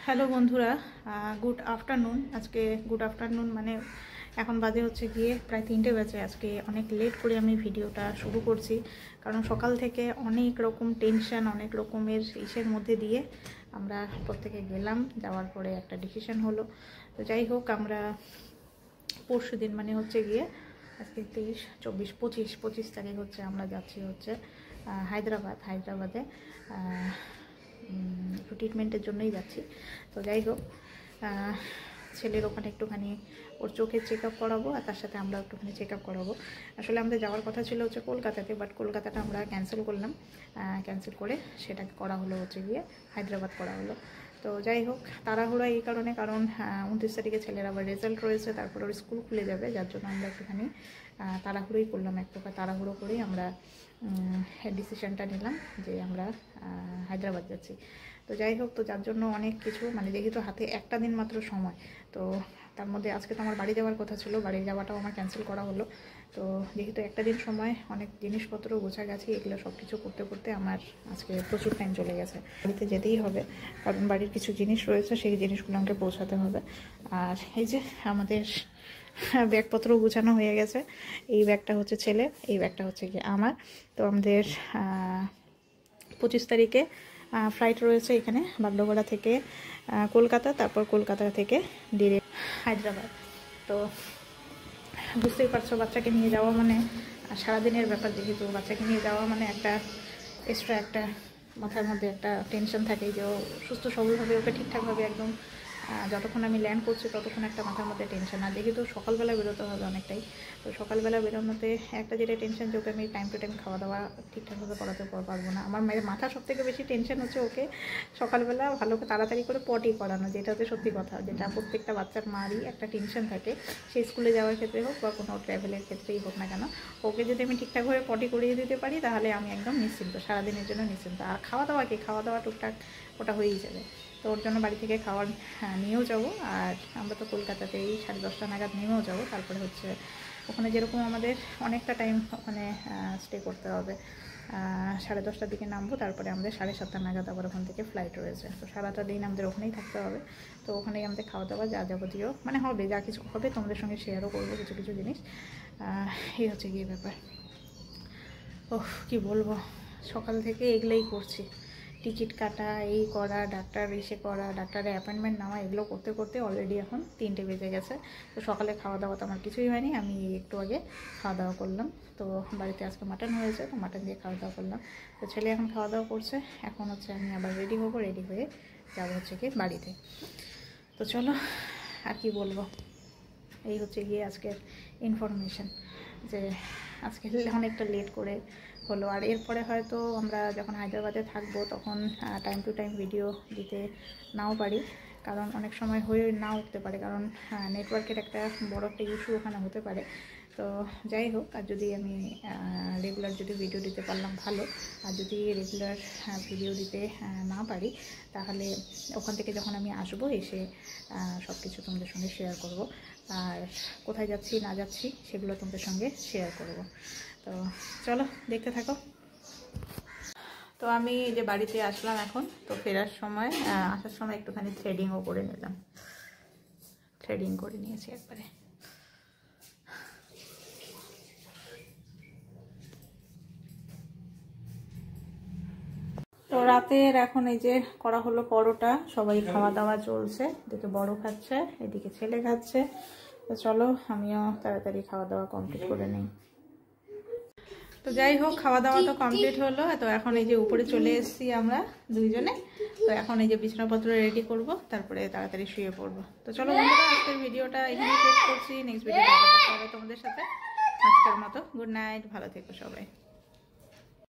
Hello বন্ধুরা, good afternoon. আজকে good afternoon মানে এখন বাজে হচ্ছে গিয়ে প্রায় 3টে বাজে। আজকে অনেক লেট করে আমি ভিডিওটা শুরু করছি, কারণ সকাল থেকে অনেক রকম টেনশন, অনেক রকমের ইসের মধ্যে দিয়ে আমরা প্রত্যেকে গেলাম। যাওয়ার পরে একটা ডিসিশন হলো। তো যাই হোক, আমরা পরশু দিন মানে হচ্ছে গিয়ে আজকে 23, 24, 25 তারিখ হচ্ছে আমরা যাচ্ছি হচ্ছে হায়দ্রাবাদে একটু ট্রিটমেন্টের জন্যই যাচ্ছি। তো যাই হোক, ছেলের ওখানে একটুখানি ওর চোখের চেক আপ করাবো, আর তার সাথে আমরা একটুখানি চেক আপ করাবো। আসলে আমাদের যাওয়ার কথা ছিল হচ্ছে কলকাতাতে, বাট কলকাতাটা আমরা ক্যান্সেল করলাম। ক্যান্সেল করে সেটা করা হলো হচ্ছে গিয়ে হায়দ্রাবাদ করা হলো। তো যাই হোক, তাড়াহুড়ো এই কারণে, কারণ 29 তারিখে ছেলের আবার রেজাল্ট রয়েছে, তারপরে ওর স্কুল খুলে যাবে, যার জন্য আমরা একটুখানি তাড়াহুড়োই করলাম। এক প্রকার তাড়াহুড়ো করেই আমরা ডিসিশনটা নিলাম যে আমরা হায়দ্রাবাদ যাচ্ছি। তো যাই হোক, তো যার জন্য অনেক কিছু মানে যেহেতু হাতে একটা দিন মাত্র সময়, তো তার মধ্যে আজকে তো আমার বাড়ি যাওয়ার কথা ছিল, বাড়ি যাওয়াটাও আমার ক্যান্সেল করা হলো। তো যেহেতু একটা দিন সময়, অনেক জিনিসপত্র গোছা গেছে, এগুলো সব কিছু করতে করতে আমার আজকে প্রচুর টাইম চলে গেছে। বাড়িতে যেতেই হবে, কারণ বাড়ির কিছু জিনিস রয়েছে, সেই জিনিসগুলো আমাকে পৌঁছাতে হবে। আর এই যে আমাদের ব্যাগপত্র গুছানো হয়ে গেছে। এই ব্যাগটা হচ্ছে ছেলে, এই ব্যাগটা হচ্ছে কি আমার। তো আমাদের 25 তারিখে ফ্লাইট রয়েছে এখানে বাগডোগরা থেকে কলকাতা, তারপর কলকাতা থেকে ডিরেক্ট হায়দ্রাবাদ। তো বুঝতেই পারছো, বাচ্চাকে নিয়ে যাওয়া মানে সারাদিনের ব্যাপার। যেহেতু বাচ্চাকে নিয়ে যাওয়া মানে একটা এক্সট্রা একটা মাথার মধ্যে একটা টেনশন থাকে যে ও সুস্থ সবলভাবে, ওকে ঠিকঠাকভাবে একদম যতক্ষণ আমি ল্যান্ড করছি ততক্ষণ একটা মাথার মধ্যে টেনশন। আর যেহেতু সকালবেলা বেরোতে হবে অনেকটাই, তো সকালবেলা বেরোনোতে একটা যেটা টেনশন যে ওকে আমি টাইম টু টাইম খাওয়া দাওয়া ঠিকঠাকভাবে করাতে পারবো না। আমার মায়ের মাথা সব থেকে বেশি টেনশন হচ্ছে ওকে সকালবেলা ভালো তাড়াতাড়ি করে পটি করানো, যেটা হচ্ছে সত্যি কথা, যেটা প্রত্যেকটা বাচ্চার মারই একটা টেনশন থাকে। সে স্কুলে যাওয়ার ক্ষেত্রে হোক বা কোনো ট্রাভেলের ক্ষেত্রেই হোক না কেন, ওকে যদি আমি ঠিকঠাকভাবে পটি করিয়ে দিতে পারি তাহলে আমি একদম নিশ্চিন্ত, সারাদিনের জন্য নিশ্চিন্ত। আর খাওয়া দাওয়া টুকটাক ওটা হয়েই যাবে। তো ওর জন্য বাড়ি থেকে খাবার নিয়েও যাবো। আর আমরা তো কলকাতাতেই 10:30 নাগাদ নেমেও যাবো। তারপরে হচ্ছে ওখানে যেরকম আমাদের অনেকটা টাইম ওখানে স্টে করতে হবে, 10:30টার দিকে নামবো, তারপরে আমাদের 7:30 নাগাদ আবার ওখান থেকে ফ্লাইট রয়েছে। তো সারাটা দিন আমাদের ওখানেই থাকতে হবে। তো ওখানেই আমাদের খাওয়া দাওয়া যা যাবতীয় মানে হবে, যা কিছু হবে তোমাদের সঙ্গে শেয়ারও করবো কিছু কিছু জিনিস। এই হচ্ছে গিয়ে ব্যাপার। ওহ, কি বলবো, সকাল থেকে এগুলোই করছি, টিকিট কাটা, এই করা, ডাক্তার এসে করা, ডাক্তারের অ্যাপয়েন্টমেন্ট নেওয়া, এগুলো করতে করতে অলরেডি এখন 3টে বেজে গেছে। তো সকালে খাওয়া দাওয়া তো আমার কিছুই হয়নি, আমি একটু আগে খাওয়া দাওয়া করলাম। তো বাড়িতে আজকে মাটন হয়েছে, তো মাটন দিয়ে খাওয়া দাওয়া করলাম। তো ছেলে এখন খাওয়া দাওয়া করছে, এখন হচ্ছে আমি আবার রেডি হবো, রেডি হয়ে যাবো হচ্ছে কি বাড়িতে। তো চলো, আর কি বলবো, এই হচ্ছে গিয়ে আজকের ইনফরমেশান, যে আজকে অনেকটা লেট করে হলো। আর এরপরে হয়তো আমরা যখন হায়দ্রাবাদে থাকবো তখন টাইম টু টাইম ভিডিও দিতে নাও পারি, কারণ অনেক সময় হয়ে নাও উঠতে পারে, কারণ নেটওয়ার্কের একটা বড় একটা ইস্যু ওখানে হতে পারে। তো যাই হোক, আর যদি আমি রেগুলার যদি ভিডিও দিতে পারলাম ভালো, আর যদি রেগুলার ভিডিও দিতে না পারি তাহলে ওখান থেকে যখন আমি আসবো এসে সব কিছু তোমাদের সঙ্গে শেয়ার করব, আর কোথায় যাচ্ছি না যাচ্ছি সেগুলো তোমাদের সঙ্গে শেয়ার করব। তো চলো দেখতে থাকো। তো আমি যে বাড়িতে আসলাম এখন, তো ফেরার সময় আসার সময় একটুখানি থ্রেডিংও করে নিলাম, থ্রেডিং করে নিয়েছি একবারে। তো রাতের এখন এই যে করা হলো পরোটা, সবাই খাওয়া দাওয়া চলছে, এদিকে বড় খাচ্ছে, এদিকে ছেলে খাচ্ছে। তো চলো আমিও তাড়াতাড়ি খাওয়া দাওয়া কমপ্লিট করে নিই। তো যাই হোক, খাওয়া দাওয়া তো কমপ্লিট হলো। তো এখন এই যে উপরে চলে এসেছি আমরা দুইজনে। তো এখন এই যে বিছানাপত্র রেডি করব, তারপরে তাড়াতাড়ি শুয়ে পড়বো। তো চলো বন্ধুরা, আজকের ভিডিওটা এখানেই শেষ করছি। নেক্সট ভিডিও দেখা হবে তোমাদের সাথে। আজকের মতো গুড নাইট, ভালো থেকো সবাই।